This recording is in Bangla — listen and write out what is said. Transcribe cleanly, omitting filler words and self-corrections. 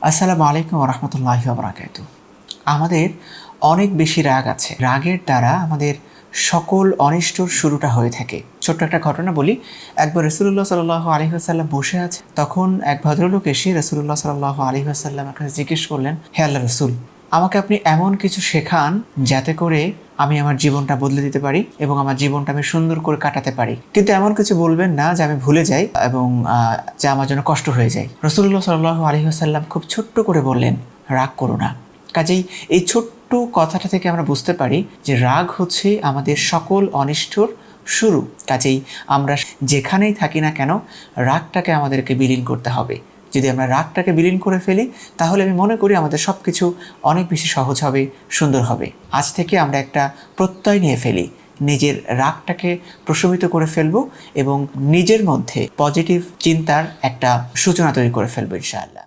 আসসালামু আলাইকুম ওয়া রাহমাতুল্লাহি ওয়া বারাকাতুহু। আমাদের অনেক বেশি রাগ আছে। রাগের দ্বারা আমাদের সকল অনিষ্টর শুরুটা হয়ে থাকে। ছোট্ট একটা ঘটনা বলি। একবার রাসূলুল্লাহ সাল্লাল্লাহু আলাইহি ওয়াসাল্লাম বসে আছে। তখন এক ভদ্রলোক এসে রাসূলুল্লাহ সাল্লাল্লাহু আলাইহি ওয়াসাল্লামের কাছে জিজ্ঞেস করলেন, হে আল্লাহর রাসূল, আমাকে আপনি এমন কিছু শেখান যাতে করে আমি আমার জীবনটা বদলে দিতে পারি এবং আমার জীবনটা আমি সুন্দর করে কাটাতে পারি। কিন্তু এমন কিছু বলবেন না যে আমি ভুলে যাই এবং যা আমার জন্য কষ্ট হয়ে যায়। রাসূলুল্লাহ সাল্লাল্লাহু আলাইহি ওয়াসাল্লাম খুব ছোট্ট করে বললেন, রাগ করো না। কাজেই এই ছোট্ট কথাটা থেকে আমরা বুঝতে পারি যে রাগ হচ্ছে আমাদের সকল অনিষ্টর শুরু। কাজেই আমরা যেখানেই থাকি না কেন রাগটাকে আমাদেরকে বিলীন করতে হবে। যদি আমরা রাগটাকে বিলীন করে ফেলি তাহলে আমি মনে করি আমাদের সব কিছু অনেক বেশি সহজ হবে, সুন্দর হবে। আজ থেকে আমরা একটা প্রত্যয় নিয়ে ফেলি, নিজের রাগটাকে প্রশমিত করে ফেলবো এবং নিজের মধ্যে পজিটিভ চিন্তার একটা সূচনা তৈরি করে ফেলবো ইনশাআল্লাহ।